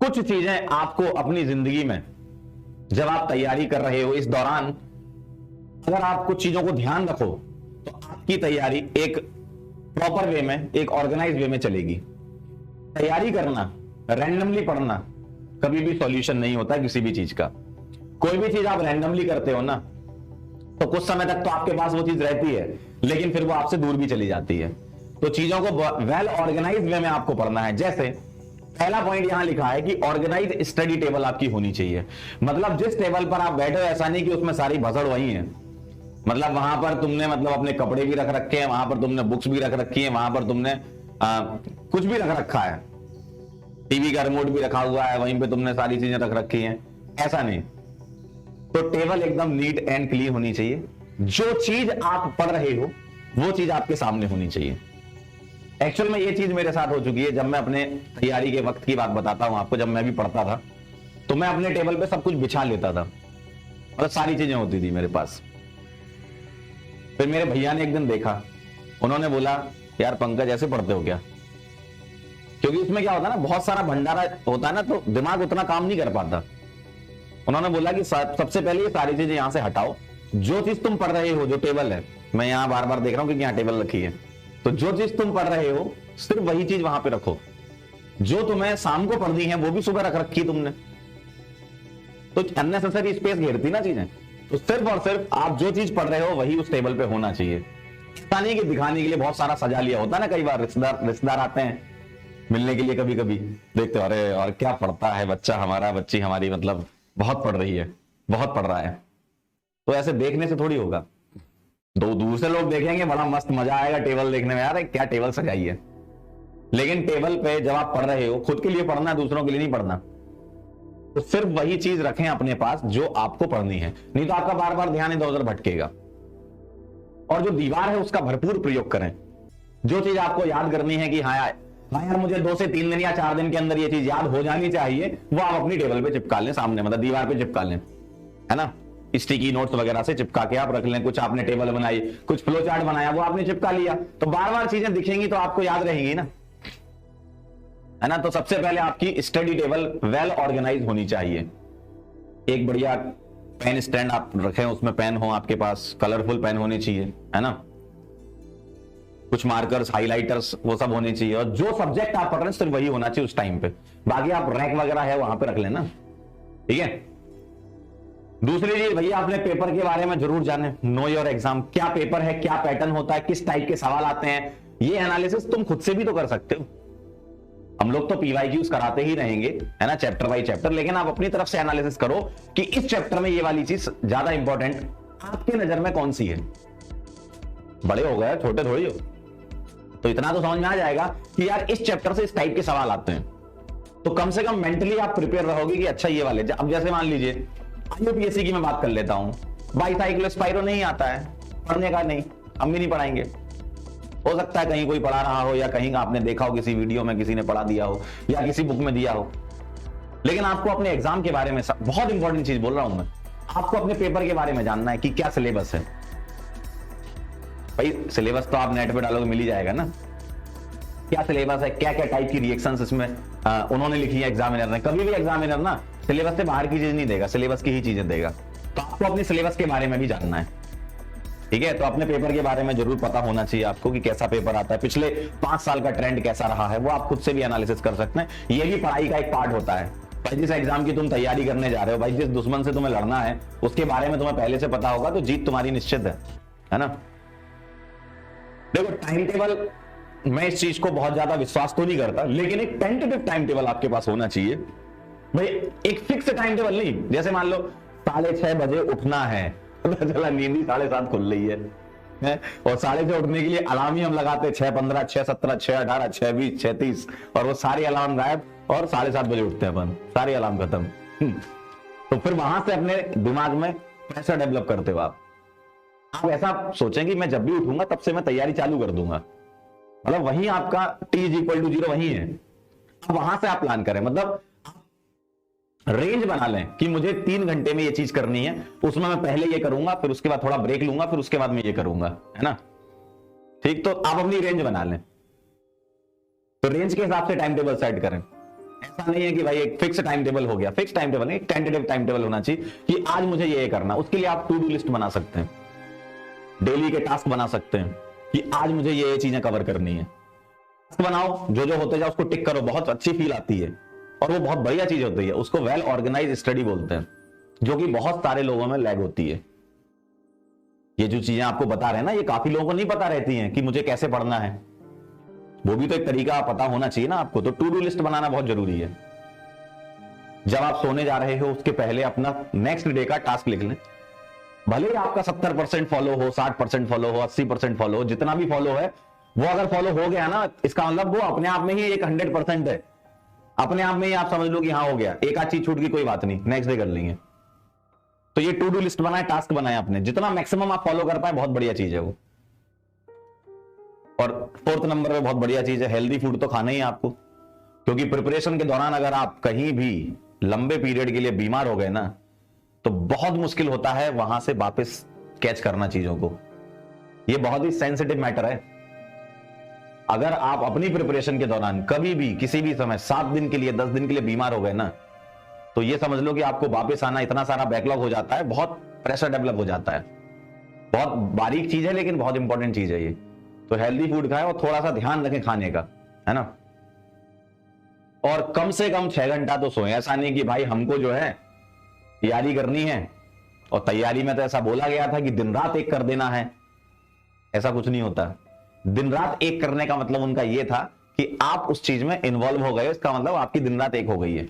कुछ चीजें आपको अपनी जिंदगी में जब आप तैयारी कर रहे हो इस दौरान अगर आप कुछ चीजों को ध्यान रखो तो आपकी तैयारी एक प्रॉपर वे में, एक ऑर्गेनाइज वे में चलेगी। तैयारी करना, रैंडमली पढ़ना कभी भी सॉल्यूशन नहीं होता किसी भी चीज का। कोई भी चीज आप रैंडमली करते हो ना तो कुछ समय तक तो आपके पास वो चीज रहती है, लेकिन फिर वो आपसे दूर भी चली जाती है। तो चीजों को वेल ऑर्गेनाइज वे में आपको पढ़ना है। जैसे पहला पॉइंट यहां लिखा है कि ऑर्गेनाइज स्टडी टेबल आपकी होनी चाहिए। मतलब जिस टेबल पर आप बैठे हो ऐसा नहीं कि उसमें सारी भसड़ वही है। मतलब वहां पर तुमने अपने कपड़े भी रख रखे हैं, वहां पर तुमने बुक्स भी रख रखी है, वहां पर तुमने कुछ भी रख रखा है, टीवी का रिमोट भी रखा हुआ है, वहीं पे तुमने सारी चीजें रख रखी हैं, ऐसा नहीं। तो टेबल एकदम नीट एंड क्लीन होनी चाहिए। जो चीज आप पढ़ रहे हो वो चीज आपके सामने होनी चाहिए। एक्चुअल में ये चीज मेरे साथ हो चुकी है। जब मैं अपने तैयारी के वक्त की बात बताता हूं आपको, जब मैं भी पढ़ता था तो मैं अपने टेबल पे सब कुछ बिछा लेता था, मतलब सारी चीजें होती थी मेरे पास। फिर मेरे भैया ने एक दिन देखा, उन्होंने बोला यार पंकज ऐसे पढ़ते हो क्या? क्योंकि उसमें क्या होता है ना, बहुत सारा भंडारा होता है ना, तो दिमाग उतना काम नहीं कर पाता। उन्होंने बोला कि सबसे पहले ये सारी चीजें यहां से हटाओ। जो चीज तुम पढ़ रहे हो, जो टेबल है, मैं यहां बार बार देख रहा हूं क्योंकि यहां टेबल रखी है, तो जो चीज तुम पढ़ रहे हो सिर्फ वही चीज वहां पे रखो। जो तुम्हें शाम को पढ़नी है वो भी सुबह रख रखी तुमने, तो अननेसेसरी स्पेस घेरती ना चीजें। तो सिर्फ और सिर्फ आप जो चीज पढ़ रहे हो वही उस टेबल पे होना चाहिए। ऐसा नहीं कि दिखाने के लिए बहुत सारा सजा लिया होता है ना। कई बार रिश्तेदार आते हैं मिलने के लिए, कभी कभी देखते हो अरे और क्या पढ़ता है बच्चा हमारा, बच्ची हमारी, मतलब बहुत पढ़ रही है, बहुत पढ़ रहा है। तो ऐसे देखने से थोड़ी होगा। दो दूर से लोग देखेंगे, बड़ा मस्त मजा आएगा टेबल देखने में, यार क्या टेबल सजाई है। लेकिन टेबल पे जब आप पढ़ रहे हो, खुद के लिए पढ़ना, दूसरों के लिए नहीं पढ़ना। तो सिर्फ वही चीज रखें अपने पास जो आपको पढ़नी है, नहीं तो आपका बार बार ध्यान इधर उधर भटकेगा। और जो दीवार है उसका भरपूर प्रयोग करें। जो चीज आपको याद करनी है कि हाँ यार मुझे 2 से 3 दिन या 4 दिन के अंदर ये चीज याद हो जानी चाहिए, वो आप अपनी टेबल पे चिपका लें सामने, मतलब दीवार पे चिपका लें, है ना। स्टिकी नोट्स वगैरह से चिपका के आप रख लें। कुछ आपने टेबल बनाई, कुछ फ्लो चार्ट बनाया, वो आपने चिपका लिया, तो बार बार चीजें दिखेंगी तो आपको याद रहेंगी ना, है ना। तो सबसे पहले आपकी स्टडी टेबल वेल ऑर्गेनाइज होनी चाहिए। एक बढ़िया पेन स्टैंड आप रखें, उसमें पेन हो आपके पास, कलरफुल पेन होने चाहिए, है ना। कुछ मार्कर्स, हाइलाइटर्स, वो सब होने चाहिए। और जो सब्जेक्ट आप पढ़ रहे हैं सिर्फ वही होना चाहिए उस टाइम पे। बाकी आप रैक वगैरह है वहां पे रख लेना, ठीक है। दूसरी चीज, भैया अपने पेपर के बारे में जरूर जाने। नो योर एग्जाम, क्या पेपर है, क्या पैटर्न होता है, किस टाइप के सवाल आते हैं, ये एनालिसिस तुम खुद से भी तो कर सकते हो। हम लोग तो PYQs कराते ही रहेंगे, है ना, चैप्टर बाय चैप्टर, लेकिन आप अपनी तरफ से एनालिसिस करो कि इस चैप्टर में ये वाली चीज ज्यादा इंपॉर्टेंट आपके नजर में कौन सी है। बड़े हो गए, छोटे थोड़ी हो, तो इतना तो समझ में आ जाएगा कि यार इस चैप्टर से इस टाइप के सवाल आते हैं। तो कम से कम मेंटली आप प्रिपेयर रहोगे कि अच्छा ये वाले। अब जैसे मान लीजिए IUPAC की मैं बात कर लेता हूं, बाईसाइक्लो स्पाइरो नहीं आता है, पढ़ने का नहीं, हम भी नहीं पढ़ाएंगे। हो सकता है कहीं कोई पढ़ा रहा हो, या कहीं आपने देखा हो किसी वीडियो में किसी ने पढ़ा दिया हो, या किसी बुक में दिया हो। लेकिन आपको अपने एग्जाम के बारे में, बहुत इंपॉर्टेंट चीज बोल रहा हूं मैं, आपको अपने पेपर के बारे में जानना है कि क्या सिलेबस है। भाई सिलेबस तो आप नेट पे डालोगे मिल ही जाएगा ना। क्या सिलेबस है, क्या क्या टाइप की रिएक्शंस इसमें उन्होंने लिखी है एग्जामिनर ने। कभी भी एग्जामिनर ना सिलेबस से बाहर की चीज नहीं देगा, सिलेबस की ही चीजें देगा। तो आपको अपने सिलेबस के बारे में भी जानना है, ठीक है। तो अपने पेपर के बारे में जरूर पता होना चाहिए आपको कि कैसा पेपर आता है, पिछले 5 साल का ट्रेंड कैसा रहा है, वो आप खुद से भी एनालिसिस कर सकते हैं। ये भी पढ़ाई का एक पार्ट होता है। भाई जिस एग्जाम की तुम तैयारी करने जा रहे हो, भाई जिस दुश्मन से तुम्हें लड़ना है उसके बारे में तुम्हें पहले से पता होगा, तो जीत तुम्हारी निश्चित है ना। देखो टाइम टेबल, मैं इस चीज को बहुत ज्यादा विश्वास तो नहीं करता, लेकिन एक टेंटेटिव टाइम टेबल आपके पास होना चाहिए। भाई एक फिक्स टाइम टेबल नहीं, जैसे मान लो 6:30 बजे उठना है, चला नींद ही 7:30 खुल रही है, और 6:30 उठने के लिए अलार्म ही हम लगाते 6:15, 6:17, 6:18, 6:20, 6:30, और वो सारे अलार्म गायब, और 7:30 बजे उठते हैं अपन, सारे अलार्म खत्म। तो फिर वहां से अपने दिमाग में कैसा डेवलप करते हो आप ऐसा सोचें कि मैं जब भी उठूंगा तब से मैं तैयारी चालू कर दूंगा, मतलब वही आपका T=0 वही है। अब वहां से आप प्लान करें, मतलब रेंज बना लें कि मुझे 3 घंटे में ये चीज करनी है, उसमें मैं पहले ये करूंगा, फिर उसके बाद थोड़ा ब्रेक लूंगा, फिर उसके बाद मैं ये करूंगा, है ना। ठीक, तो आप अपनी रेंज बना लें, तो रेंज के हिसाब से टाइम टेबल सेट करें। ऐसा नहीं है कि भाई एक फिक्स टाइम टेबल हो गया, फिक्स टाइम टेबल नहीं, एक टेंटेटिव टाइम टेबल होना चाहिए कि आज मुझे ये करना। उसके लिए आप टू डू लिस्ट बना सकते हैं, डेली के टास्क बना सकते हैं कि आज मुझे ये चीजें कवर करनी है। टास्क बनाओ, जो जो होते जाओ उसको टिक करो, बहुत अच्छी फील आती है और वो बहुत बढ़िया चीज होती है। उसको वेल ऑर्गेनाइज स्टडी बोलते हैं, जो कि बहुत सारे लोगों में लैग होती है। ये जो चीजें आपको बता रहे हैं ना, ये काफी लोगों को नहीं पता रहती हैं कि मुझे कैसे पढ़ना है। वो भी तो एक तरीका पता होना चाहिए ना आपको। तो टू डू लिस्ट बनाना बहुत जरूरी है। जब आप सोने जा रहे हो उसके पहले अपना नेक्स्ट डे का टास्क लिख लें। भले ही आपका 70% फॉलो हो, 60% फॉलो हो, 80% फॉलो हो, जितना भी फॉलो है वो अगर फॉलो हो गया ना, इसका मतलब वो अपने आप में ही एक 100% है। अपने आप में ही आप समझ लो कि हाँ हो गया, एक आध चीज छूट गई कोई बात नहीं, नेक्स्ट डे कर लेंगे। तो ये टू डू लिस्ट बनाए, टास्क बनाए अपने, जितना मैक्सिमम आप फॉलो कर पाए बहुत बढ़िया चीज है वो। और फोर्थ नंबर पे बहुत बढ़िया चीज है, हेल्दी फूड तो खाना ही है आपको। क्योंकि प्रिपरेशन के दौरान अगर आप कहीं भी लंबे पीरियड के लिए बीमार हो गए ना, तो बहुत मुश्किल होता है वहां से वापस कैच करना चीजों को। ये बहुत ही सेंसिटिव मैटर है। अगर आप अपनी प्रिपरेशन के दौरान कभी भी किसी भी समय 7 दिन के लिए 10 दिन के लिए बीमार हो गए ना, तो ये समझ लो कि आपको वापस आना इतना सारा बैकलॉग हो जाता है, बहुत प्रेशर डेवलप हो जाता है। बहुत बारीक चीज है लेकिन बहुत इंपॉर्टेंट चीज है ये। तो हेल्दी फूड खाएं और थोड़ा सा ध्यान रखें खाने का, है ना। और कम से कम 6 घंटा तो सोएं। ऐसा नहीं कि भाई हमको जो है तैयारी करनी है, और तैयारी में तो ऐसा बोला गया था कि दिन रात एक कर देना है। ऐसा कुछ नहीं होता। दिन रात एक करने का मतलब उनका यह था कि आप उस चीज में इन्वॉल्व हो गए, इसका मतलब आपकी दिन रात एक हो गई है।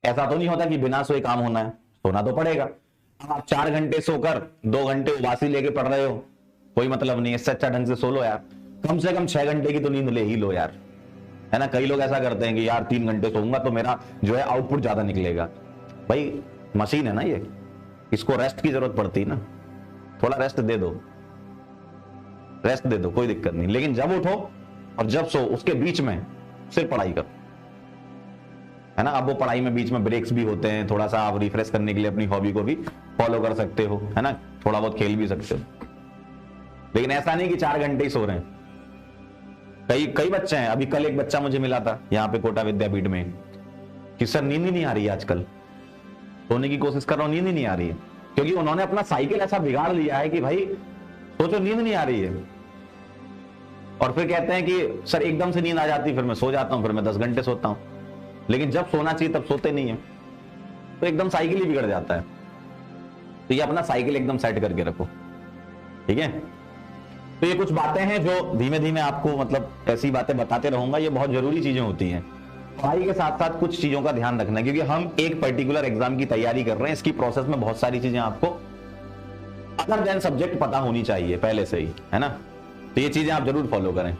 ऐसा तो नहीं होता कि बिना सोए काम होना है, सोना तो पड़ेगा। आप 4 घंटे सोकर 2 घंटे उबासी लेके पढ़ रहे हो, कोई मतलब नहीं है। इससे अच्छा ढंग से सो लो यार, कम से कम 6 घंटे की तो नींद ले ही लो यार, है ना। कई लोग ऐसा करते हैं कि यार 3 घंटे सोऊंगा तो मेरा जो है आउटपुट ज्यादा निकलेगा। भाई मशीन है ना ये, इसको रेस्ट की जरूरत पड़ती है ना। थोड़ा रेस्ट दे दो, रेस्ट दे दो, कोई दिक्कत नहीं। लेकिन जब उठो और जब सो उसके बीच में सिर्फ पढ़ाई करो, है ना। अब वो पढ़ाई में बीच में ब्रेक्स भी होते हैं, थोड़ा सा आप रिफ्रेश करने के लिए अपनी हॉबी को भी फॉलो कर सकते हो, है ना। थोड़ा बहुत खेल भी सकते हो, लेकिन ऐसा नहीं कि 4 घंटे ही सो रहे हैं। कई बच्चे हैं, अभी कल एक बच्चा मुझे मिला था यहाँ पे कोटा विद्यापीठ में, कि सर नींद ही नहीं आ रही है आजकल, सोने की कोशिश कर रहा हूं नींद ही नहीं आ रही है। क्योंकि उन्होंने अपना साइकिल ऐसा बिगाड़ लिया है कि भाई सोचो नींद नहीं आ रही है, और फिर कहते हैं कि सर एकदम से नींद आ जाती है, फिर मैं सो जाता हूं, फिर मैं 10 घंटे सोता हूं। लेकिन जब सोना चाहिए तब सोते नहीं है, तो एकदम साइकिल ही बिगड़ जाता है। तो ये अपना साइकिल एकदम सेट करके रखो, ठीक है। तो ये कुछ बातें हैं जो धीमे धीमे आपको मतलब ऐसी बातें बताते रहूंगा। ये बहुत जरूरी चीजें होती हैं। पढ़ाई के साथ साथ कुछ चीजों का ध्यान रखना, क्योंकि हम एक पर्टिकुलर एग्जाम की तैयारी कर रहे हैं। इसकी प्रोसेस में बहुत सारी चीजें आपको अदर देन सब्जेक्ट पता होनी चाहिए पहले से ही, है ना। तो ये चीजें आप जरूर फॉलो करें।